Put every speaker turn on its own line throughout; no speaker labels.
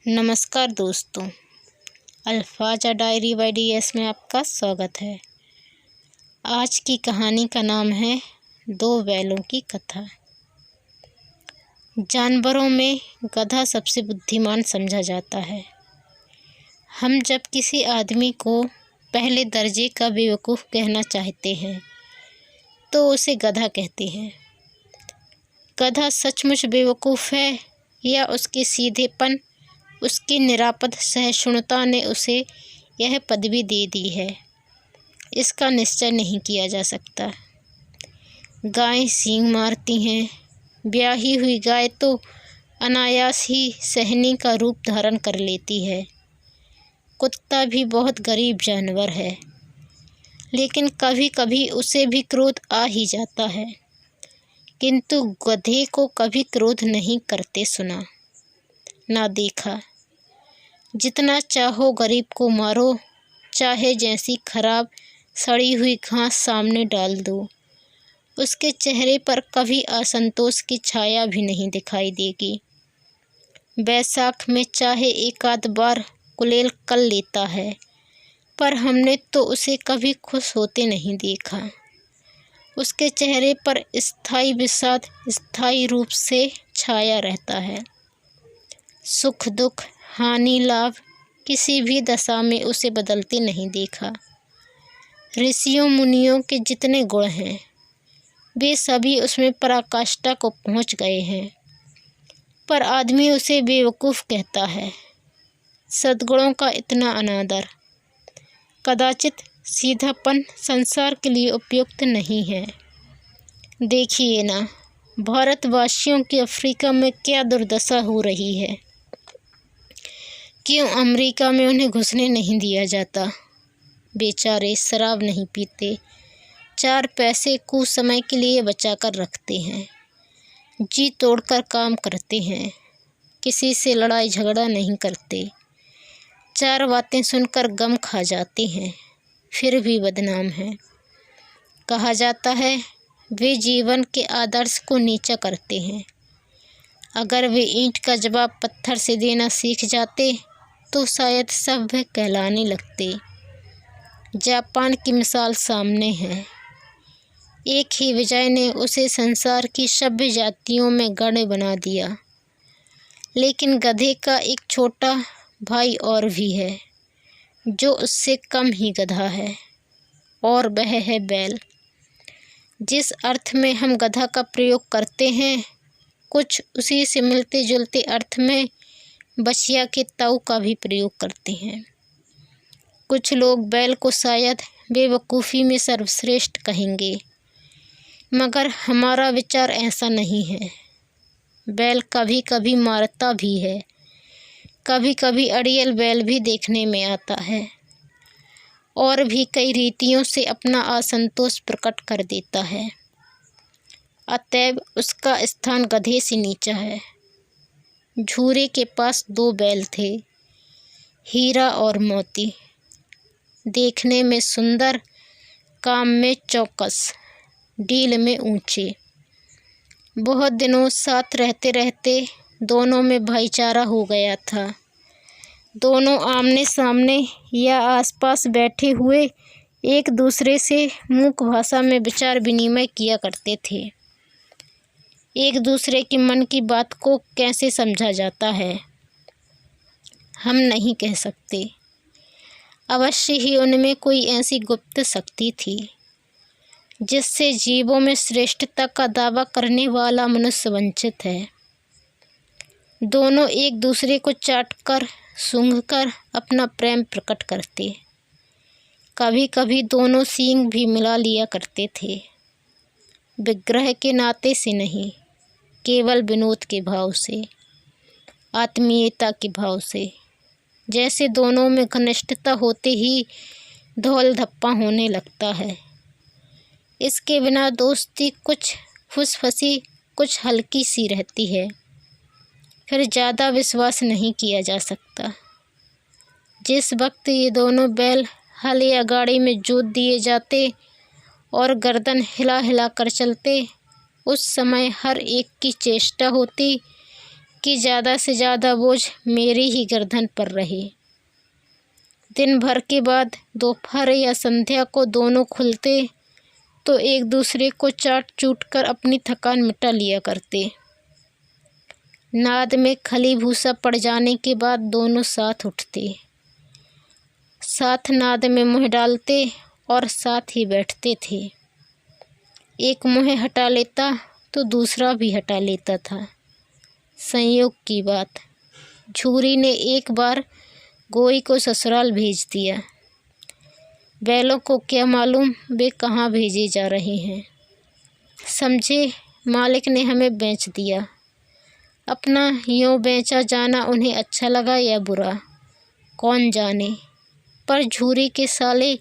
नमस्कार दोस्तों, अल्फाजा diary bye DS में आपका स्वागत है। आज की कहानी का नाम है दो बैलों की कथा। जानवरों में गधा सबसे बुद्धिमान समझा जाता है। हम जब किसी आदमी को पहले दर्जे का बेवकूफ़ कहना चाहते हैं तो उसे गधा कहते हैं। गधा सचमुच बेवकूफ़ है या उसके सीधेपन, उसकी निरापद सहिष्णुता ने उसे यह पदवी दे दी है, इसका निश्चय नहीं किया जा सकता। गायें सींग मारती हैं। ब्याही हुई गाय तो अनायास ही सहनी का रूप धारण कर लेती है। कुत्ता भी बहुत गरीब जानवर है, लेकिन कभी कभी उसे भी क्रोध आ ही जाता है, किंतु गधे को कभी क्रोध नहीं करते सुना ना देखा। जितना चाहो गरीब को मारो, चाहे जैसी खराब सड़ी हुई घास सामने डाल दो, उसके चेहरे पर कभी असंतोष की छाया भी नहीं दिखाई देगी। बैसाख में चाहे एक आध बार कुलेल कर लेता है, पर हमने तो उसे कभी खुश होते नहीं देखा। उसके चेहरे पर स्थायी विषाद स्थायी रूप से छाया रहता है। सुख दुख, हानि लाभ, किसी भी दशा में उसे बदलते नहीं देखा। ऋषियों मुनियों के जितने गुण हैं, वे सभी उसमें पराकाष्ठा को पहुंच गए हैं, पर आदमी उसे बेवकूफ़ कहता है। सद्गुणों का इतना अनादर, कदाचित सीधापन संसार के लिए उपयुक्त नहीं है। देखिए ना, भारतवासियों की अफ्रीका में क्या दुर्दशा हो रही है। क्यों अमेरिका में उन्हें घुसने नहीं दिया जाता। बेचारे शराब नहीं पीते, 4 पैसे कुछ समय के लिए बचा कर रखते हैं, जी तोड़कर काम करते हैं, किसी से लड़ाई झगड़ा नहीं करते, 4 बातें सुनकर गम खा जाते हैं, फिर भी बदनाम हैं। कहा जाता है वे जीवन के आदर्श को नीचा करते हैं। अगर वे ईंट का जवाब पत्थर से देना सीख जाते तो शायद सभ्य कहलाने लगते। जापान की मिसाल सामने है। एक ही विजय ने उसे संसार की सभ्य जातियों में गण्य बना दिया। लेकिन गधे का एक छोटा भाई और भी है, जो उससे कम ही गधा है, और वह है बैल। जिस अर्थ में हम गधा का प्रयोग करते हैं, कुछ उसी से मिलते जुलते अर्थ में बछिया के ताऊ का भी प्रयोग करते हैं। कुछ लोग बैल को शायद बेवकूफ़ी में सर्वश्रेष्ठ कहेंगे, मगर हमारा विचार ऐसा नहीं है। बैल कभी कभी मारता भी है, कभी कभी अड़ियल बैल भी देखने में आता है, और भी कई रीतियों से अपना असंतोष प्रकट कर देता है। अतएव उसका स्थान गधे से नीचा है। झूरे के पास 2 बैल थे, हीरा और मोती। देखने में सुंदर, काम में चौकस, डील में ऊंचे। बहुत दिनों साथ रहते रहते दोनों में भाईचारा हो गया था। दोनों आमने सामने या आसपास बैठे हुए एक दूसरे से मूक भाषा में विचार विनिमय किया करते थे। एक दूसरे के मन की बात को कैसे समझा जाता है, हम नहीं कह सकते। अवश्य ही उनमें कोई ऐसी गुप्त शक्ति थी, जिससे जीवों में श्रेष्ठता का दावा करने वाला मनुष्य वंचित है। दोनों एक दूसरे को चाटकर सूंघकर अपना प्रेम प्रकट करते। कभी कभी दोनों सींग भी मिला लिया करते थे, विग्रह के नाते से नहीं, केवल विनोद के भाव से, आत्मीयता के भाव से। जैसे दोनों में घनिष्ठता होते ही धौल धप्पा होने लगता है। इसके बिना दोस्ती कुछ फुसफसी, कुछ हल्की सी रहती है, फिर ज़्यादा विश्वास नहीं किया जा सकता। जिस वक्त ये दोनों बैल हल या गाड़ी में जोत दिए जाते और गर्दन हिला हिला कर चलते, उस समय हर एक की चेष्टा होती जबकि ज़्यादा से ज़्यादा बोझ मेरी ही गर्दन पर रहे। दिन भर के बाद दोपहर या संध्या को दोनों खुलते तो एक दूसरे को चाट चूट कर अपनी थकान मिटा लिया करते। नाद में खली भूसा पड़ जाने के बाद दोनों साथ उठते, साथ नाद में मुँह डालते और साथ ही बैठते थे। एक मुँह हटा लेता तो दूसरा भी हटा लेता था। संयोग की बात, झूरी ने एक बार गोई को ससुराल भेज दिया। बैलों को क्या मालूम वे कहाँ भेजे जा रहे हैं। समझे मालिक ने हमें बेच दिया। अपना यूँ बेचा जाना उन्हें अच्छा लगा या बुरा, कौन जाने, पर झूरी के साले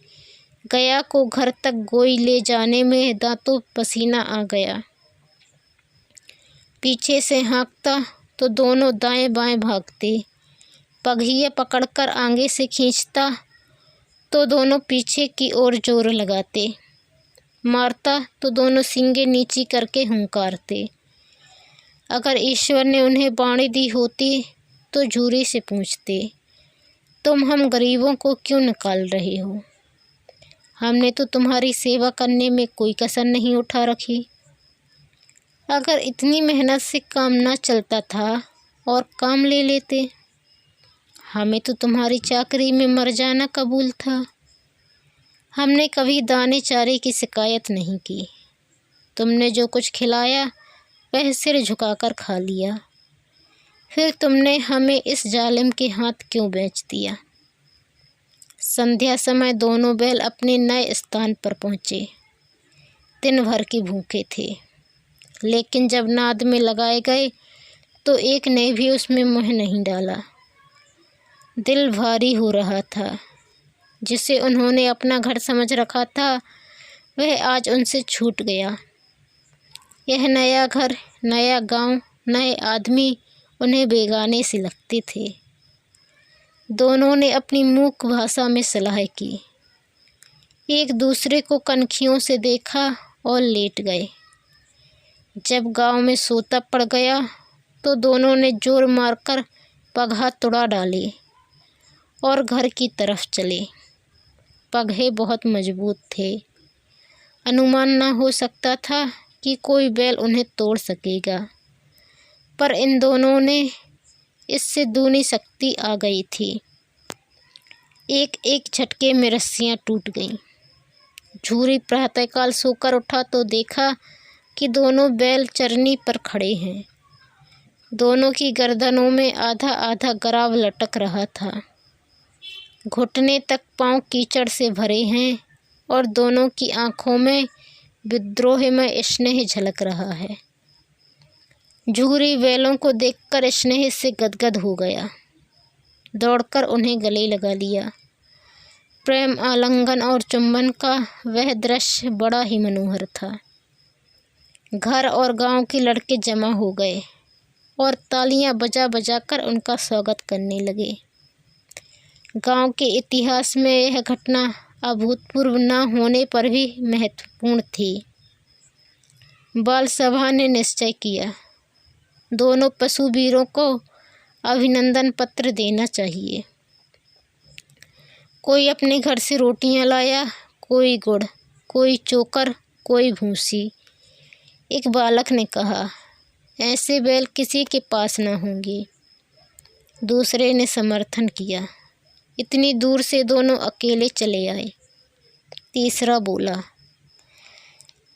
गया को घर तक गोई ले जाने में दांतों पसीना आ गया। पीछे से हाँकता तो दोनों दाएं बाएं भागते, पगहिया पकड़कर आगे से खींचता तो दोनों पीछे की ओर जोर लगाते, मारता तो दोनों सींगे नीची करके हुंकारते। अगर ईश्वर ने उन्हें बाणी दी होती तो झूरी से पूछते, तुम हम गरीबों को क्यों निकाल रहे हो? हमने तो तुम्हारी सेवा करने में कोई कसर नहीं उठा रखी। अगर इतनी मेहनत से काम ना चलता था और काम ले लेते, हमें तो तुम्हारी चाकरी में मर जाना कबूल था। हमने कभी दाने चारे की शिकायत नहीं की। तुमने जो कुछ खिलाया वह सिर झुकाकर खा लिया। फिर तुमने हमें इस जालिम के हाथ क्यों बेच दिया? संध्या समय दोनों बैल अपने नए स्थान पर पहुँचे। दिन भर के भूखे थे, लेकिन जब नाद में लगाए गए तो एक ने भी उसमें मुँह नहीं डाला। दिल भारी हो रहा था। जिसे उन्होंने अपना घर समझ रखा था वह आज उनसे छूट गया। यह नया घर, नया गांव, नए आदमी उन्हें बेगाने से लगते थे। दोनों ने अपनी मूक भाषा में सलाह की, एक दूसरे को कनखियों से देखा और लेट गए। जब गांव में सोता पड़ गया तो दोनों ने जोर मारकर पगहा तुड़ा डाले और घर की तरफ चले। पगहे बहुत मजबूत थे। अनुमान न हो सकता था कि कोई बैल उन्हें तोड़ सकेगा, पर इन दोनों ने इससे दूनी शक्ति आ गई थी। एक एक झटके में रस्सियाँ टूट गईं। झूरी प्रातःकाल सोकर उठा तो देखा कि दोनों बैल चरनी पर खड़े हैं। दोनों की गर्दनों में आधा आधा गराव लटक रहा था। घुटने तक पांव कीचड़ से भरे हैं और दोनों की आंखों में विद्रोह में स्नेह झलक रहा है। झूरी बैलों को देखकर स्नेह से गदगद हो गया। दौड़कर उन्हें गले लगा लिया। प्रेम आलिंगन और चुंबन का वह दृश्य बड़ा ही मनोहर था। घर और गांव के लड़के जमा हो गए और तालियां बजा बजा कर उनका स्वागत करने लगे। गांव के इतिहास में यह घटना अभूतपूर्व न होने पर भी महत्वपूर्ण थी। बाल सभा ने निश्चय किया, दोनों पशु वीरों को अभिनंदन पत्र देना चाहिए। कोई अपने घर से रोटियां लाया, कोई गुड़, कोई चोकर, कोई भूसी। एक बालक ने कहा, ऐसे बैल किसी के पास न होंगे। दूसरे ने समर्थन किया, इतनी दूर से दोनों अकेले चले आए। तीसरा बोला,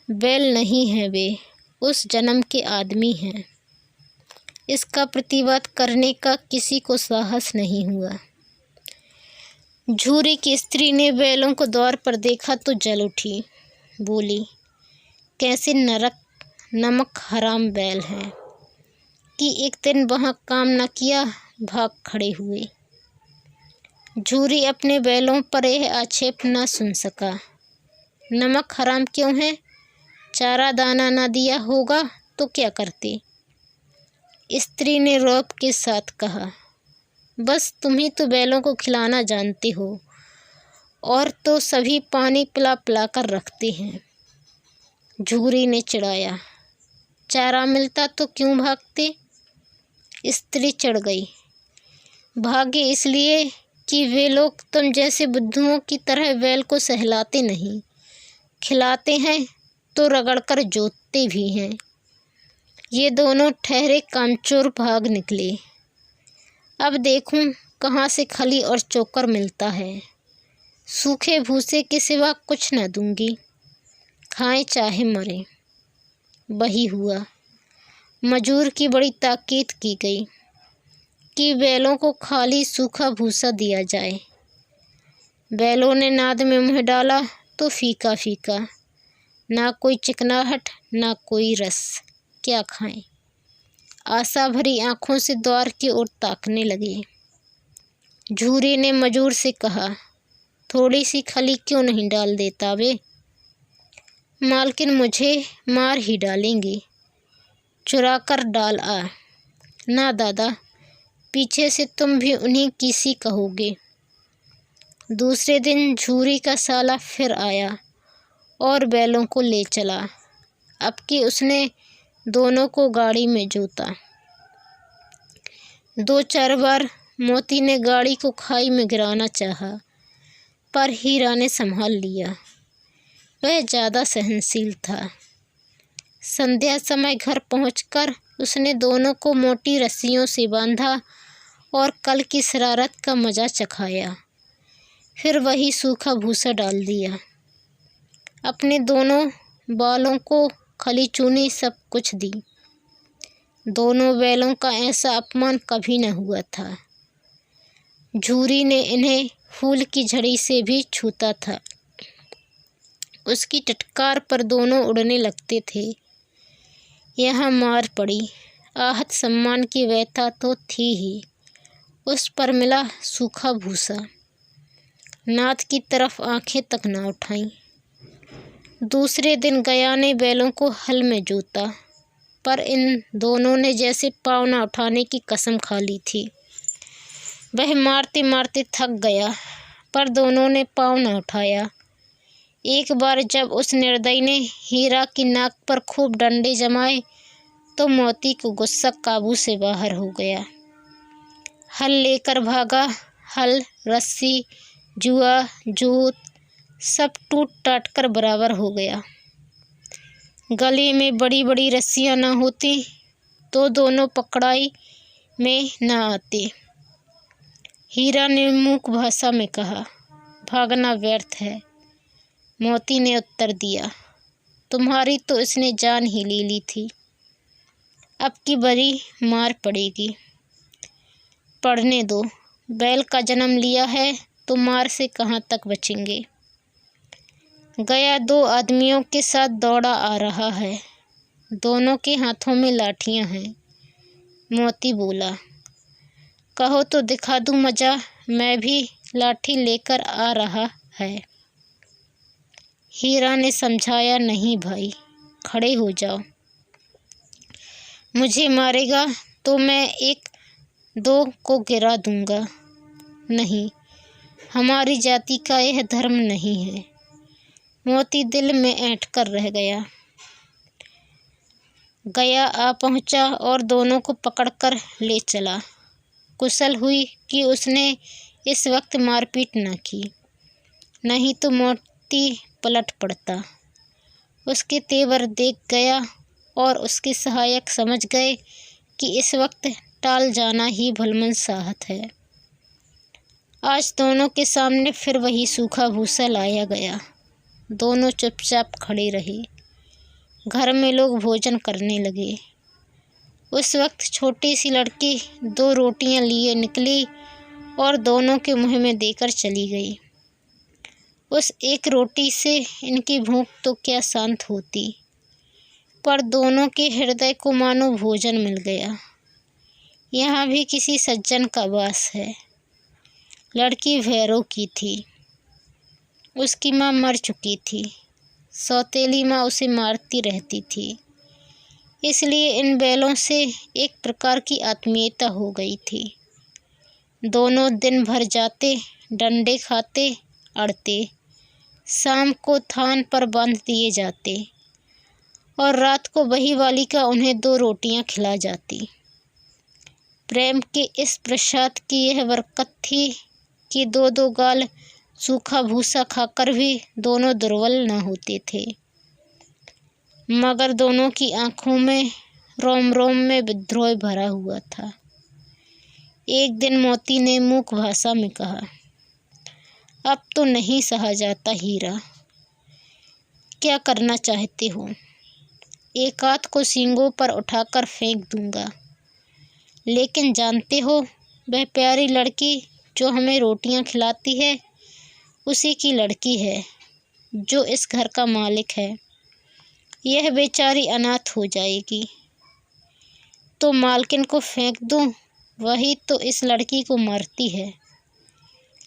बैल नहीं हैं वे, उस जन्म के आदमी हैं। इसका प्रतिवाद करने का किसी को साहस नहीं हुआ। झूरी की स्त्री ने बैलों को द्वार पर देखा तो जल उठी। बोली, कैसे नमक हराम बैल हैं कि एक दिन वहाँ काम न किया, भाग खड़े हुए। झूरी अपने बैलों पर यह आक्षेप न सुन सका। नमक हराम क्यों है? चारा दाना न दिया होगा तो क्या करते? स्त्री ने रौब के साथ कहा, बस तुम ही तो बैलों को खिलाना जानते हो, और तो सभी पानी पिला पिला कर रखते हैं। झूरी ने चिढ़ाया, चारा मिलता तो क्यों भागते? स्त्री चढ़ गई। भाग्य इसलिए कि वे लोग तुम जैसे बुद्धुओं की तरह बैल को सहलाते नहीं, खिलाते हैं तो रगड़कर जोतते भी हैं। ये दोनों ठहरे कामचोर भाग निकले। अब देखूं कहाँ से खली और चोकर मिलता है। सूखे भूसे के सिवा कुछ न दूंगी, खाएं चाहे मरें। वही हुआ। मजूर की बड़ी ताकीद की गई कि बैलों को खाली सूखा भूसा दिया जाए। बैलों ने नाद में मुँह डाला तो फीका फीका, ना कोई चिकनाहट ना कोई रस। क्या खाएं? आशा भरी आंखों से द्वार की ओर ताकने लगे। झूरी ने मजूर से कहा, थोड़ी सी खली क्यों नहीं डाल देता वे? मालकिन मुझे मार ही डालेंगी, चुरा कर डाल आ। ना दादा, पीछे से तुम भी उन्हीं की सी कहोगे। दूसरे दिन झूरी का साला फिर आया और बैलों को ले चला। अब कि उसने दोनों को गाड़ी में जोता। 2-4 बार मोती ने गाड़ी को खाई में गिराना चाहा, पर हीरा ने संभाल लिया। वह ज़्यादा सहनशील था। संध्या समय घर पहुंचकर उसने दोनों को मोटी रस्सियों से बांधा और कल की शरारत का मज़ा चखाया। फिर वही सूखा भूसा डाल दिया। अपने दोनों बालों को खली चूनी सब कुछ दी। दोनों बैलों का ऐसा अपमान कभी न हुआ था। झूरी ने इन्हें फूल की झड़ी से भी छूता था। उसकी टटकार पर दोनों उड़ने लगते थे। यहाँ मार पड़ी। आहत सम्मान की व्यथा तो थी ही, उस पर मिला सूखा भूसा। नाथ की तरफ आंखें तक न उठाईं। दूसरे दिन गया ने बैलों को हल में जोता, पर इन दोनों ने जैसे पाँव न उठाने की कसम खा ली थी। वह मारते मारते थक गया, पर दोनों ने पाँव न उठाया। एक बार जब उस निर्दयी ने हीरा की नाक पर खूब डंडे जमाए तो मोती को गुस्सा काबू से बाहर हो गया। हल लेकर भागा। हल, रस्सी, जुआ, जूत सब टूट टाट कर बराबर हो गया। गले में बड़ी बड़ी रस्सियां न होती तो दोनों पकड़ाई में न आते। हीरा ने मूक भाषा में कहा, भागना व्यर्थ है। मोती ने उत्तर दिया, तुम्हारी तो इसने जान ही ले ली थी, अब की बड़ी मार पड़ेगी। पढ़ने दो, बैल का जन्म लिया है तो मार से कहाँ तक बचेंगे। गया 2 आदमियों के साथ दौड़ा आ रहा है। दोनों के हाथों में लाठियां हैं। मोती बोला, कहो तो दिखा दूं मजा, मैं भी लाठी लेकर आ रहा है। हीरा ने समझाया, नहीं भाई, खड़े हो जाओ। मुझे मारेगा तो मैं 1-2 को गिरा दूंगा। नहीं, हमारी जाति का यह धर्म नहीं है। मोती दिल में ऐंठ कर रह गया। गया आ पहुंचा और दोनों को पकड़कर ले चला। कुशल हुई कि उसने इस वक्त मारपीट न की, नहीं तो मोती पलट पड़ता। उसके तेवर देख गया और उसके सहायक समझ गए कि इस वक्त टाल जाना ही भलमन साहत है। आज दोनों के सामने फिर वही सूखा भूसा लाया गया। दोनों चुपचाप खड़े रहे। घर में लोग भोजन करने लगे। उस वक्त छोटी सी लड़की 2 रोटियां लिए निकली और दोनों के मुंह में देकर चली गई। उस एक रोटी से इनकी भूख तो क्या शांत होती, पर दोनों के हृदय को मानो भोजन मिल गया। यहाँ भी किसी सज्जन का वास है। लड़की भैरव की थी। उसकी माँ मर चुकी थी। सौतेली माँ उसे मारती रहती थी, इसलिए इन बैलों से एक प्रकार की आत्मीयता हो गई थी। दोनों दिन भर जाते, डंडे खाते, अड़ते, शाम को थान पर बांध दिए जाते और रात को वही बालिका उन्हें 2 रोटियां खिला जाती। प्रेम के इस प्रसाद की यह बरकत थी कि दो दो गाल सूखा भूसा खाकर भी दोनों दुर्बल न होते थे, मगर दोनों की आंखों में रोम रोम में विद्रोह भरा हुआ था। एक दिन मोती ने मूक भाषा में कहा, अब तो नहीं सहा जाता हीरा, क्या करना चाहते हो? एक हाथ को सींगों पर उठाकर फेंक दूंगा, लेकिन जानते हो वह प्यारी लड़की जो हमें रोटियां खिलाती है उसी की लड़की है जो इस घर का मालिक है। यह बेचारी अनाथ हो जाएगी तो मालकिन को फेंक दूं, वही तो इस लड़की को मारती है।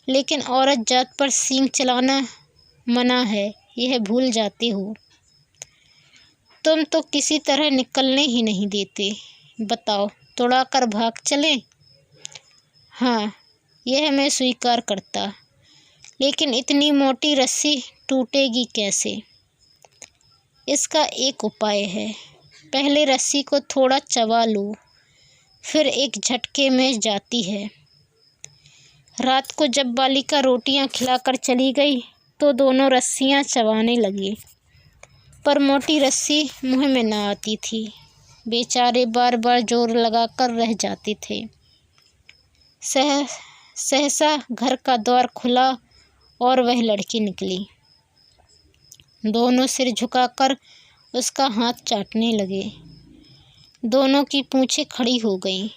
लेकिन औरत जात पर सींग चलाना मना है, यह भूल जाते हो। तुम तो किसी तरह निकलने ही नहीं देते। बताओ, तोड़ाकर भाग चलें? हाँ, यह मैं स्वीकार करता, लेकिन इतनी मोटी रस्सी टूटेगी कैसे? इसका एक उपाय है। पहले रस्सी को थोड़ा चबा लो, फिर एक झटके में जाती है। रात को जब बालिका रोटियां खिलाकर चली गई तो दोनों रस्सियां चबाने लगे, पर मोटी रस्सी मुँह में न आती थी। बेचारे बार बार जोर लगाकर रह जाते थे। सहसा घर का द्वार खुला और वह लड़की निकली। दोनों सिर झुकाकर उसका हाथ चाटने लगे। दोनों की पूंछें खड़ी हो गईं।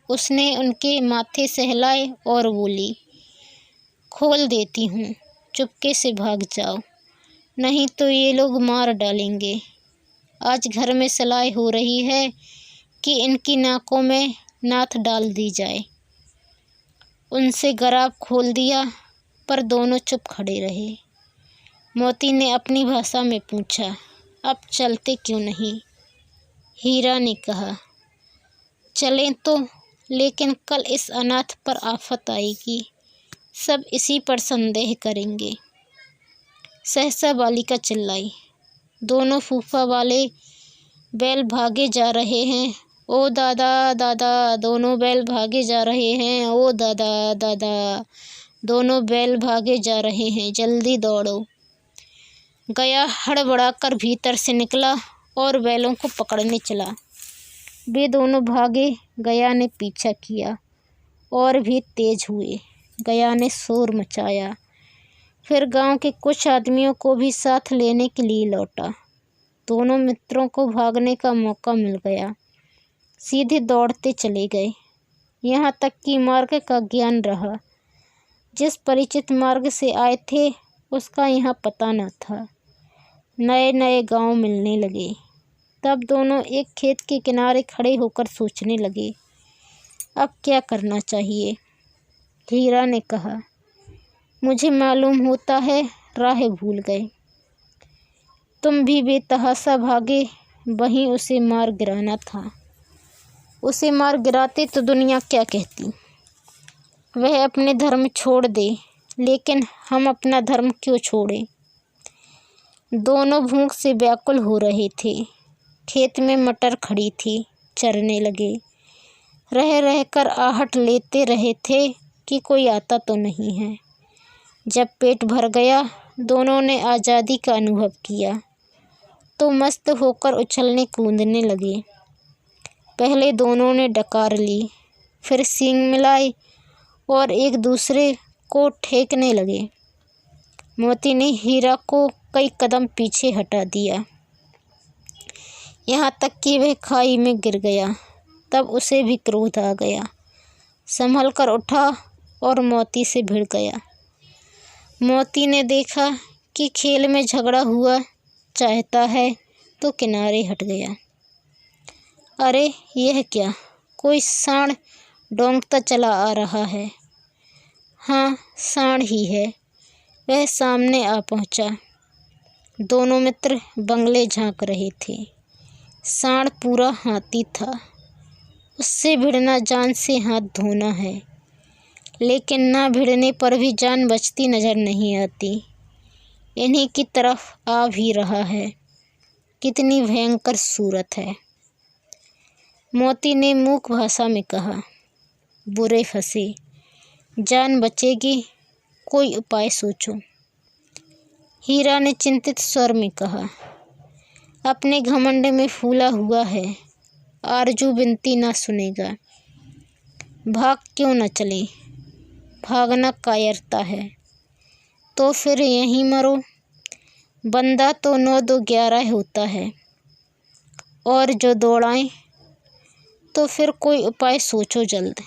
उसने उनके माथे सहलाए और बोली, खोल देती हूँ, चुपके से भाग जाओ, नहीं तो ये लोग मार डालेंगे। आज घर में सलाह हो रही है कि इनकी नाकों में नाथ डाल दी जाए। उनसे गराब खोल दिया, पर दोनों चुप खड़े रहे। मोती ने अपनी भाषा में पूछा, अब चलते क्यों नहीं? हीरा ने कहा, चलें तो, लेकिन कल इस अनाथ पर आफत आएगी, सब इसी पर संदेह करेंगे। सहसा बालिका चिल्लाई, दोनों फूफा वाले बैल भागे जा रहे हैं, ओ दादा दादा, दोनों बैल भागे जा रहे हैं, ओ दादा दादा, दोनों बैल भागे जा रहे हैं, जल्दी दौड़ो। गया हड़बड़ाकर भीतर से निकला और बैलों को पकड़ने चला। वे दोनों भागे, गया ने पीछा किया और भी तेज हुए। गया ने शोर मचाया, फिर गांव के कुछ आदमियों को भी साथ लेने के लिए लौटा। दोनों मित्रों को भागने का मौका मिल गया, सीधे दौड़ते चले गए। यहाँ तक कि मार्ग का ज्ञान रहा। जिस परिचित मार्ग से आए थे उसका यहाँ पता न था। नए नए गांव मिलने लगे। तब दोनों एक खेत के किनारे खड़े होकर सोचने लगे, अब क्या करना चाहिए। हीरा ने कहा, मुझे मालूम होता है राह भूल गए। तुम भी बेतहाशा भागे, वहीं उसे मार गिराना था। उसे मार गिराते तो दुनिया क्या कहती। वह अपने धर्म छोड़ दे, लेकिन हम अपना धर्म क्यों छोड़ें। दोनों भूख से व्याकुल हो रहे थे। खेत में मटर खड़ी थी, चरने लगे। रह रहकर आहट लेते रहे थे कि कोई आता तो नहीं है। जब पेट भर गया, दोनों ने आज़ादी का अनुभव किया तो मस्त होकर उछलने कूदने लगे। पहले दोनों ने डकार ली, फिर सींग मिलाई और एक दूसरे को ठेकने लगे। मोती ने हीरा को कई कदम पीछे हटा दिया, यहाँ तक कि वह खाई में गिर गया। तब उसे भी क्रोध आ गया। संभल कर उठा और मोती से भिड़ गया। मोती ने देखा कि खेल में झगड़ा हुआ चाहता है तो किनारे हट गया। अरे यह क्या, कोई सांड डोंकता चला आ रहा है। हाँ, सांड ही है। वह सामने आ पहुंचा। दोनों मित्र बंगले झांक रहे थे। सांड पूरा हाथी था। उससे भिड़ना जान से हाथ धोना है, लेकिन ना भिड़ने पर भी जान बचती नजर नहीं आती। इन्हीं की तरफ आ भी रहा है। कितनी भयंकर सूरत है। मोती ने मूक भाषा में कहा। बुरे फंसे, जान बचेगी, कोई उपाय सोचो। हीरा ने चिंतित स्वर में कहा, अपने घमंड में फूला हुआ है, आरजू विनती ना सुनेगा। भाग क्यों न चले, भागना कायरता है, तो फिर यहीं मरो। बंदा तो 9 2 11 होता है, और जो दौड़ाएं, तो फिर कोई उपाय सोचो जल्द।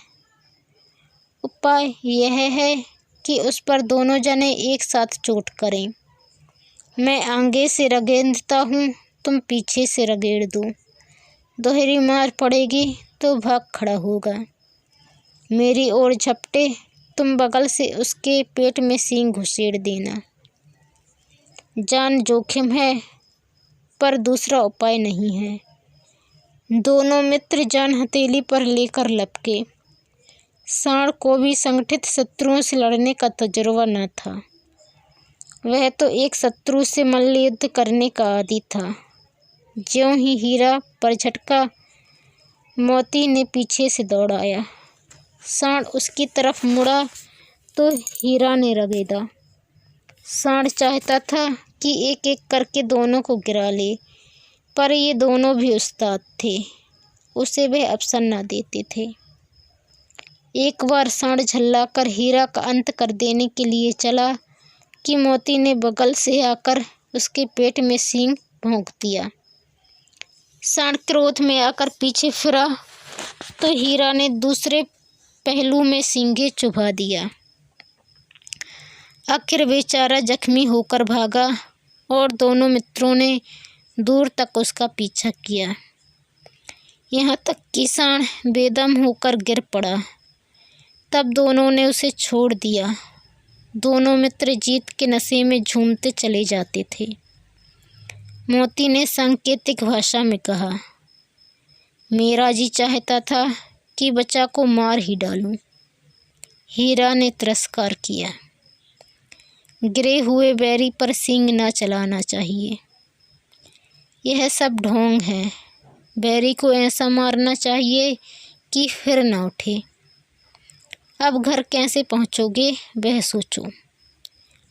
उपाय यह है कि उस पर दोनों जने एक साथ चोट करें। मैं आगे से रगेदता हूँ, तुम पीछे से रगेड़ दो। दोहरी मार पड़ेगी तो भाग खड़ा होगा। मेरी ओर झपटे, तुम बगल से उसके पेट में सींग घुसेड़ देना। जान जोखिम है, पर दूसरा उपाय नहीं है। दोनों मित्र जान हथेली पर लेकर लपके। सांड को भी संगठित शत्रुओं से लड़ने का तजुर्बा न था। वह तो एक शत्रु से मल्लयुद्ध करने का आदी था। ज्यों ही हीरा पर झटका, मोती ने पीछे से दौड़ाया। सांड उसकी तरफ मुड़ा तो हीरा ने रगेदा। सांड चाहता था कि एक एक करके दोनों को गिरा ले, पर ये दोनों भी उस्ताद थे, उसे वह अवसर न देते थे। एक बार सांड झल्लाकर हीरा का अंत कर देने के लिए चला कि मोती ने बगल से आकर उसके पेट में सींग भोंक दिया। सांड क्रोध में आकर पीछे फिरा तो हीरा ने दूसरे पहलू में सींगे चुभा दिया। आखिर बेचारा जख्मी होकर भागा और दोनों मित्रों ने दूर तक उसका पीछा किया, यहाँ तक कि सांड बेदम होकर गिर पड़ा। तब दोनों ने उसे छोड़ दिया। दोनों मित्र जीत के नशे में झूमते चले जाते थे। मोती ने सांकेतिक भाषा में कहा, मेरा जी चाहता था कि बच्चा को मार ही डालूं। हीरा ने तिरस्कार किया, गिरे हुए बैरी पर सींग न चलाना चाहिए। यह सब ढोंग है। बैरी को ऐसा मारना चाहिए कि फिर न उठे। अब घर कैसे पहुँचोगे वह सोचो।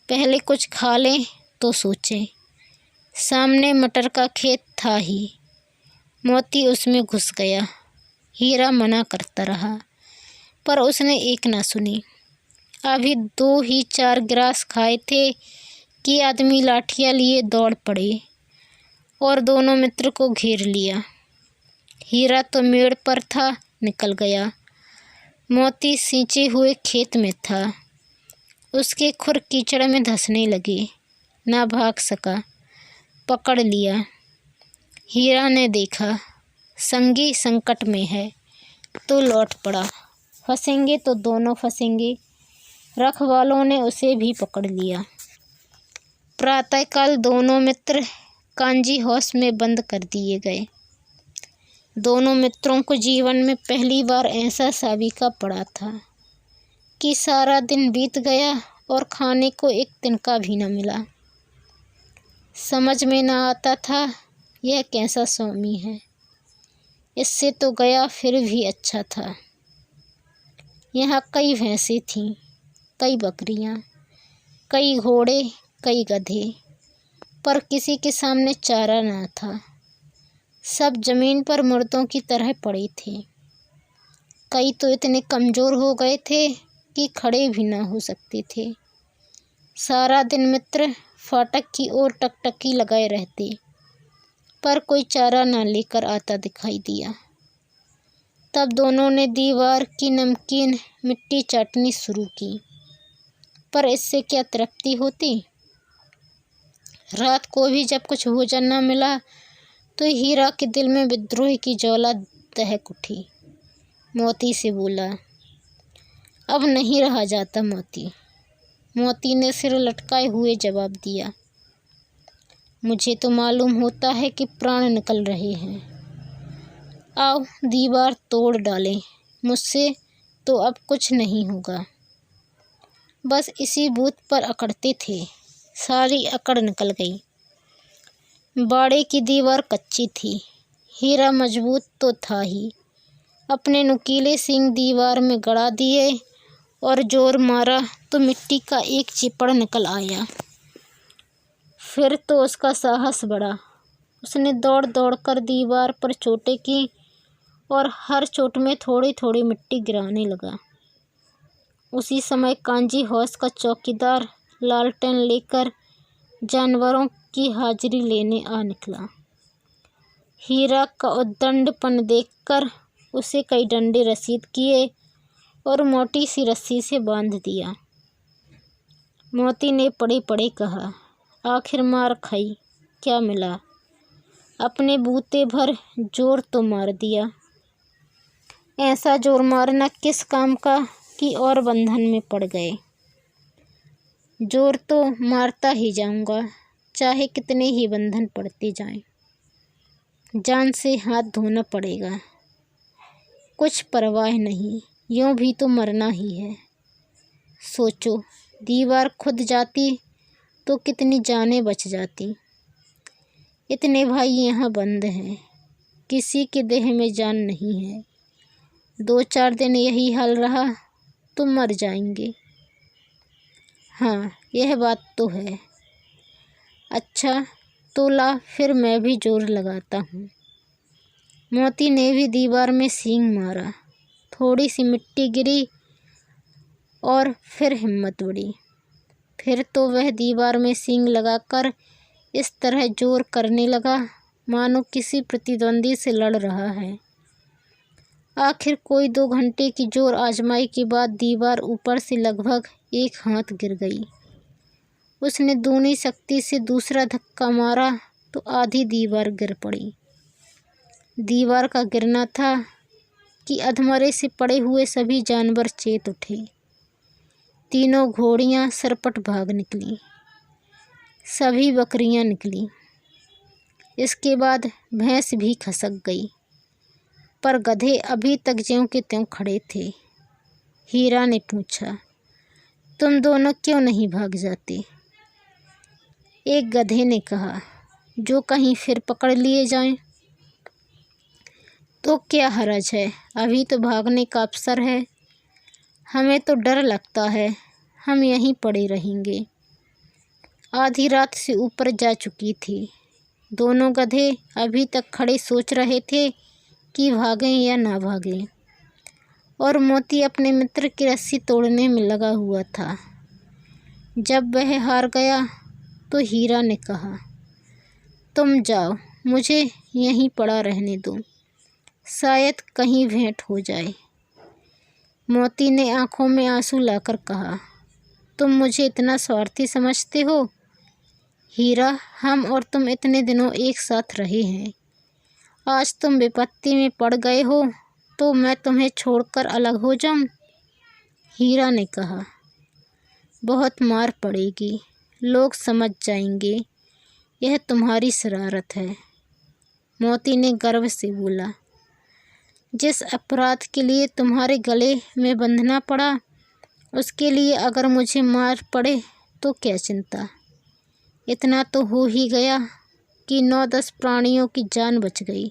पहले कुछ खा लें तो सोचें। सामने मटर का खेत था ही। मोती उसमें घुस गया। हीरा मना करता रहा, पर उसने एक ना सुनी। अभी 2 ही 4 गिरास खाए थे कि आदमी लाठियाँ लिए दौड़ पड़े और दोनों मित्र को घेर लिया। हीरा तो मेड़ पर था, निकल गया। मोती सींचे हुए खेत में था। उसके खुर कीचड़ में धंसने लगे, ना भाग सका, पकड़ लिया। हीरा ने देखा संगी संकट में है तो लौट पड़ा। फंसेंगे तो दोनों फंसेंगे। रखवालों ने उसे भी पकड़ लिया। प्रातःकाल दोनों मित्र कांजी हाउस में बंद कर दिए गए। दोनों मित्रों को जीवन में पहली बार ऐसा साबिका पड़ा था कि सारा दिन बीत गया और खाने को एक तिनका भी न मिला। समझ में न आता था यह कैसा स्वामी है। इससे तो गया फिर भी अच्छा था। यहाँ कई भैंसें थीं, कई बकरियाँ, कई घोड़े, कई गधे, पर किसी के सामने चारा न था। सब जमीन पर मुर्दों की तरह पड़े थे। कई तो इतने कमज़ोर हो गए थे कि खड़े भी न हो सकते थे। सारा दिन मित्र फाटक की ओर टकटकी लगाए रहते, पर कोई चारा न लेकर आता दिखाई दिया। तब दोनों ने दीवार की नमकीन मिट्टी चाटनी शुरू की, पर इससे क्या तृप्ति होती। रात को भी जब कुछ भोजन न मिला तो हीरा के दिल में विद्रोह की ज्वाला दहक उठी। मोती से बोला, अब नहीं रहा जाता मोती। मोती ने सिर लटकाए हुए जवाब दिया, मुझे तो मालूम होता है कि प्राण निकल रहे हैं। आओ दीवार तोड़ डालें, मुझसे तो अब कुछ नहीं होगा। बस इसी बूथ पर अकड़ते थे, सारी अकड़ निकल गई। बाड़े की दीवार कच्ची थी। हीरा मजबूत तो था ही, अपने नुकीले सींग दीवार में गड़ा दिए और जोर मारा तो मिट्टी का एक चिपड़ निकल आया। फिर तो उसका साहस बढ़ा। उसने दौड़ दौड़ कर दीवार पर चोटें की और हर चोट में थोड़ी थोड़ी मिट्टी गिराने लगा। उसी समय कांजी हौस का चौकीदार लालटेन लेकर जानवरों की हाजिरी लेने आ निकला। हीरा का उद्दंडपन देखकर उसे कई डंडे रसीद किए और मोटी सी रस्सी से बांध दिया। मोती ने पड़े पड़े कहा, आखिर मार खाई, क्या मिला? अपने बूते भर जोर तो मार दिया। ऐसा जोर मारना किस काम का कि और बंधन में पड़ गए। जोर तो मारता ही जाऊंगा, चाहे कितने ही बंधन पड़ते जाएं। जान से हाथ धोना पड़ेगा। कुछ परवाह नहीं, यूं भी तो मरना ही है। सोचो, दीवार खुद जाती तो कितनी जानें बच जाती। इतने भाई यहाँ बंद हैं, किसी के देह में जान नहीं है। 2-4 दिन यही हाल रहा तो मर जाएंगे। हाँ, यह बात तो है। अच्छा तो ला, फिर मैं भी जोर लगाता हूँ। मोती ने भी दीवार में सींग मारा। थोड़ी सी मिट्टी गिरी और फिर हिम्मत बढ़ी। फिर तो वह दीवार में सींग लगाकर इस तरह जोर करने लगा मानो किसी प्रतिद्वंदी से लड़ रहा है। आखिर कोई 2 घंटे की जोर आजमाई के बाद दीवार ऊपर से लगभग 1 हाथ गिर गई। उसने दूनी शक्ति से दूसरा धक्का मारा तो आधी दीवार गिर पड़ी। दीवार का गिरना था कि अधमरे से पड़े हुए सभी जानवर चेत उठे। तीनों घोड़ियां सरपट भाग निकली, सभी बकरियां निकली। इसके बाद भैंस भी खसक गई, पर गधे अभी तक ज्यों के त्यों खड़े थे। हीरा ने पूछा, तुम दोनों क्यों नहीं भाग जाते? एक गधे ने कहा, जो कहीं फिर पकड़ लिए जाएं तो क्या हरज है, अभी तो भागने का अवसर है। हमें तो डर लगता है, हम यहीं पड़े रहेंगे। आधी रात से ऊपर जा चुकी थी। दोनों गधे अभी तक खड़े सोच रहे थे कि भागें या ना भागें, और मोती अपने मित्र की रस्सी तोड़ने में लगा हुआ था। जब वह हार गया तो हीरा ने कहा, तुम जाओ, मुझे यहीं पड़ा रहने दो, शायद कहीं भेंट हो जाए। मोती ने आंखों में आंसू लाकर कहा, तुम मुझे इतना स्वार्थी समझते हो? हीरा, हम और तुम इतने दिनों एक साथ रहे हैं। आज तुम विपत्ति में पड़ गए हो तो मैं तुम्हें छोड़कर अलग हो जाऊं? हीरा ने कहा, बहुत मार पड़ेगी, लोग समझ जाएंगे यह तुम्हारी शरारत है। मोती ने गर्व से बोला, जिस अपराध के लिए तुम्हारे गले में बंधना पड़ा, उसके लिए अगर मुझे मार पड़े तो क्या चिंता। इतना तो हो ही गया कि 9-10 प्राणियों की जान बच गई।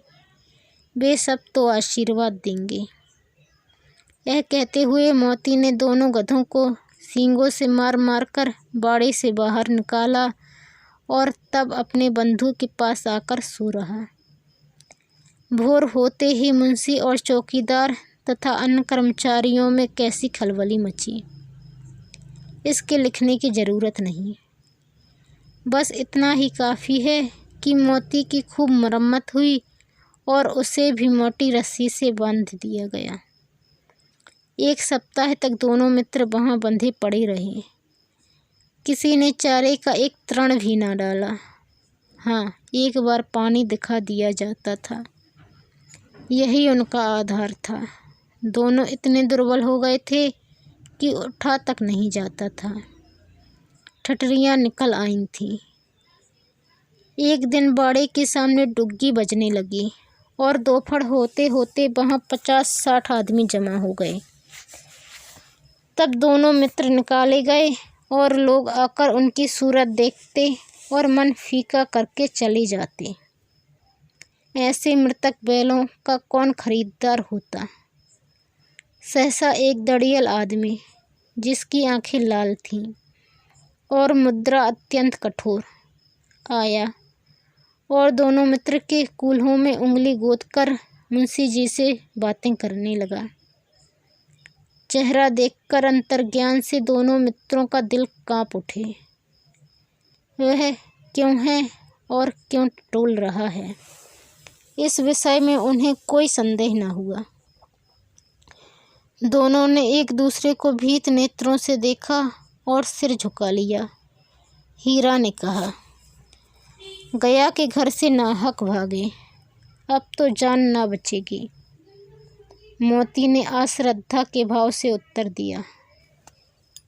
वे सब तो आशीर्वाद देंगे। यह कहते हुए मोती ने दोनों गधों को सींगों से मार मार कर बाड़े से बाहर निकाला और तब अपने बंधु के पास आकर सो रहा। भोर होते ही मुंशी और चौकीदार तथा अन्य कर्मचारियों में कैसी खलबली मची, इसके लिखने की ज़रूरत नहीं। बस इतना ही काफ़ी है कि मोती की खूब मरम्मत हुई और उसे भी मोटी रस्सी से बांध दिया गया। 1 सप्ताह तक दोनों मित्र वहाँ बंधे पड़े रहे। किसी ने चारे का एक तृण भी ना डाला। हाँ, एक बार पानी दिखा दिया जाता था, यही उनका आधार था। दोनों इतने दुर्बल हो गए थे कि उठा तक नहीं जाता था। ठठरियाँ निकल आई थीं। एक दिन बाड़े के सामने डुग्गी बजने लगी और दोपहर होते होते वहाँ 50-60 आदमी जमा हो गए। तब दोनों मित्र निकाले गए और लोग आकर उनकी सूरत देखते और मन फीका करके चले जाते। ऐसे मृतक बैलों का कौन खरीदार होता। सहसा एक दड़ियल आदमी, जिसकी आंखें लाल थीं और मुद्रा अत्यंत कठोर, आया और दोनों मित्र के कूल्हों में उंगली गोदकर मुंशी जी से बातें करने लगा। चेहरा देखकर अंतर्ज्ञान से दोनों मित्रों का दिल कांप उठे। वह क्यों है और क्यों टटोल रहा है, इस विषय में उन्हें कोई संदेह न हुआ। दोनों ने एक दूसरे को भीत नेत्रों से देखा और सिर झुका लिया। हीरा ने कहा, गया के घर से नाहक भागे, अब तो जान ना बचेगी। मोती ने अश्रद्धा के भाव से उत्तर दिया,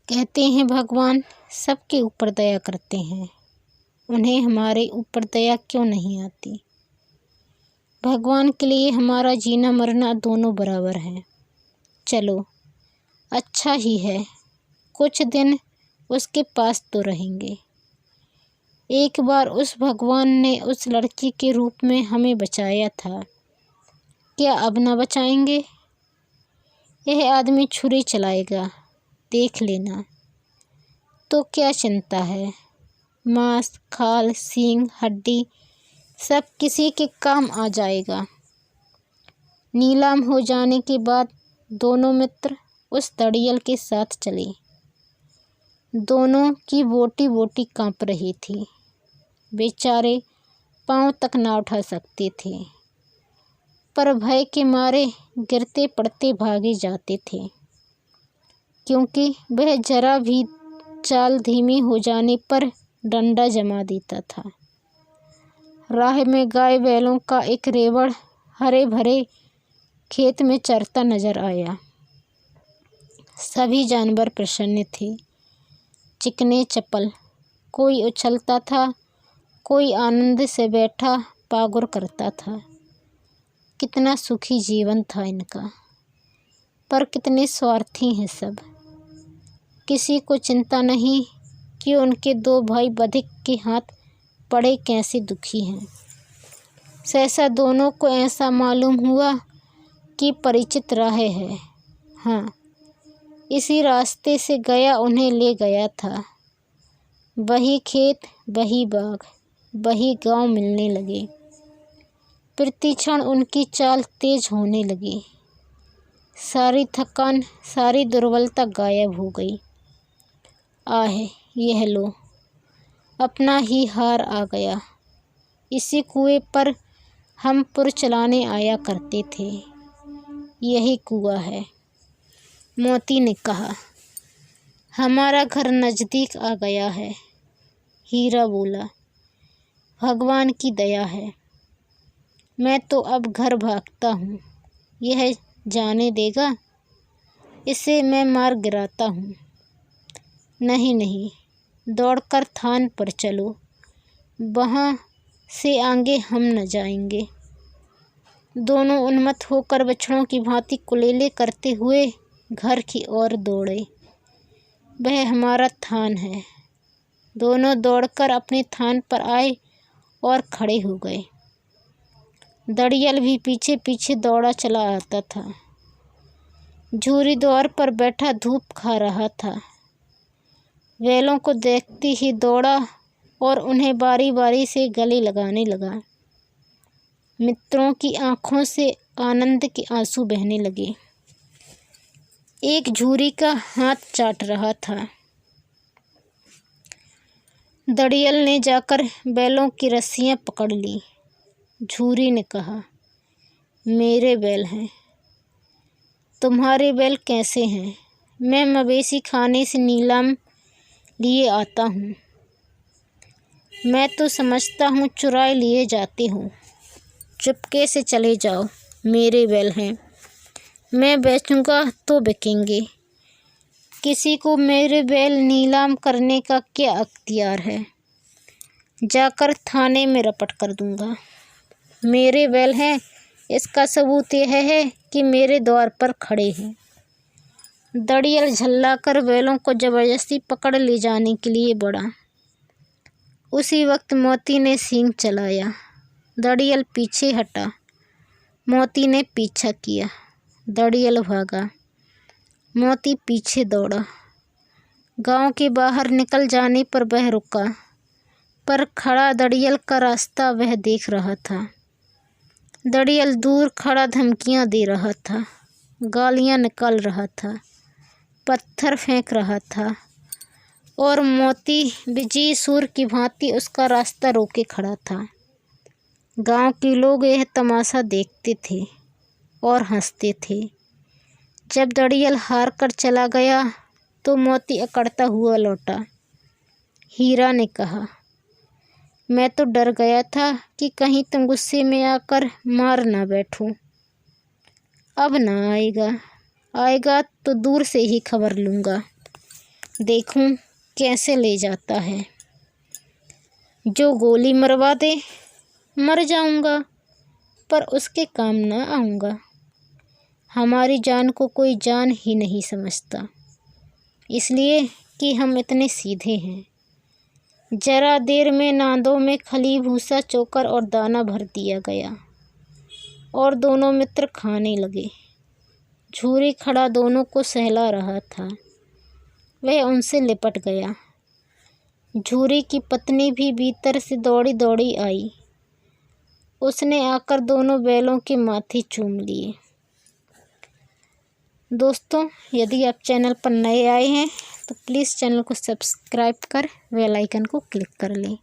कहते हैं भगवान सबके ऊपर दया करते हैं, उन्हें हमारे ऊपर दया क्यों नहीं आती। भगवान के लिए हमारा जीना मरना दोनों बराबर है। चलो अच्छा ही है, कुछ दिन उसके पास तो रहेंगे। एक बार उस भगवान ने उस लड़की के रूप में हमें बचाया था, क्या अब न बचाएंगे। यह आदमी छुरी चलाएगा, देख लेना। तो क्या चिंता है, मांस, खाल, सींग, हड्डी सब किसी के काम आ जाएगा। नीलाम हो जाने के बाद दोनों मित्र उस दड़ियल के साथ चले। दोनों की बोटी बोटी कांप रही थी। बेचारे पांव तक ना उठा सकते थे, पर भय के मारे गिरते पड़ते भागे जाते थे, क्योंकि वह जरा भी चाल धीमी हो जाने पर डंडा जमा देता था। राह में गाय बैलों का एक रेवड़ हरे भरे खेत में चरता नजर आया। सभी जानवर प्रसन्न थे, चिकने चपल। कोई उछलता था, कोई आनंद से बैठा पागुर करता था। कितना सुखी जीवन था इनका, पर कितने स्वार्थी हैं सब। किसी को चिंता नहीं कि उनके दो भाई बधिक के हाथ पड़े कैसे दुखी हैं। सहसा दोनों को ऐसा मालूम हुआ कि परिचित राह है। हाँ, इसी रास्ते से गया उन्हें ले गया था। वही खेत, वही बाग, वही गांव मिलने लगे। प्रतिक्षण उनकी चाल तेज होने लगी। सारी थकान, सारी दुर्बलता गायब हो गई। आह, यह लो, अपना ही हार आ गया। इसी कुएं पर हम पुर चलाने आया करते थे, यही कुआं है। मोती ने कहा, हमारा घर नज़दीक आ गया है। हीरा बोला, भगवान की दया है। मैं तो अब घर भागता हूँ, यह जाने देगा, इसे मैं मार गिराता हूँ। नहीं नहीं, दौड़कर थान पर चलो, वहाँ से आगे हम न जाएंगे। दोनों उन्मत्त होकर बछड़ों की भांति कुलेले करते हुए घर की ओर दौड़े। वह हमारा थान है। दोनों दौड़कर अपने थान पर आए और खड़े हो गए। दड़ियल भी पीछे पीछे दौड़ा चला आता था। झूरी द्वार पर बैठा धूप खा रहा था। बैलों को देखते ही दौड़ा और उन्हें बारी बारी से गले लगाने लगा। मित्रों की आंखों से आनंद के आंसू बहने लगे। एक झूरी का हाथ चाट रहा था। दड़ियल ने जाकर बैलों की रस्सियां पकड़ ली। झूरी ने कहा, मेरे बैल हैं। तुम्हारे बैल कैसे हैं? मैं मवेशी खाने से नीलाम लिए आता हूँ। मैं तो समझता हूँ चुराए लिए जाते हो। चुपके से चले जाओ, मेरे बैल हैं। मैं बेचूंगा तो बिकेंगे। किसी को मेरे बैल नीलाम करने का क्या अख्तियार है? जाकर थाने में रपट कर दूंगा। मेरे बैल हैं, इसका सबूत यह है कि मेरे द्वार पर खड़े हैं। दड़ियल झल्लाकर बैलों को जबरदस्ती पकड़ ले जाने के लिए बढ़ा। उसी वक्त मोती ने सींग चलाया। दड़ियल पीछे हटा। मोती ने पीछा किया। दड़ियल भागा। मोती पीछे दौड़ा। गांव के बाहर निकल जाने पर वह रुका, पर खड़ा दड़ियल का रास्ता वह देख रहा था। दड़ियल दूर खड़ा धमकियां दे रहा था, गालियां निकाल रहा था, पत्थर फेंक रहा था, और मोती विजयी सूर की भांति उसका रास्ता रोके खड़ा था। गांव के लोग यह तमाशा देखते थे और हंसते थे। जब दड़ियल हार कर चला गया तो मोती अकड़ता हुआ लौटा। हीरा ने कहा, मैं तो डर गया था कि कहीं तुम गुस्से में आकर मार ना बैठो। अब ना आएगा तो दूर से ही खबर लूँगा, देखूं कैसे ले जाता है। जो गोली मरवा दे मर जाऊंगा, पर उसके काम ना आऊँगा। हमारी जान को कोई जान ही नहीं समझता, इसलिए कि हम इतने सीधे हैं। जरा देर में नांदों में खली, भूसा, चोकर और दाना भर दिया गया और दोनों मित्र खाने लगे। झूरी खड़ा दोनों को सहला रहा था, वह उनसे लिपट गया। झूरी की पत्नी भी भीतर से दौड़ी दौड़ी आई। उसने आकर दोनों बैलों के माथे चूम लिए। दोस्तों, यदि आप चैनल पर नए आए हैं तो प्लीज़ चैनल को सब्सक्राइब कर बेल आइकन को क्लिक कर लें।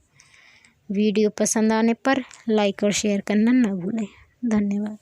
वीडियो पसंद आने पर लाइक और शेयर करना ना भूलें। धन्यवाद।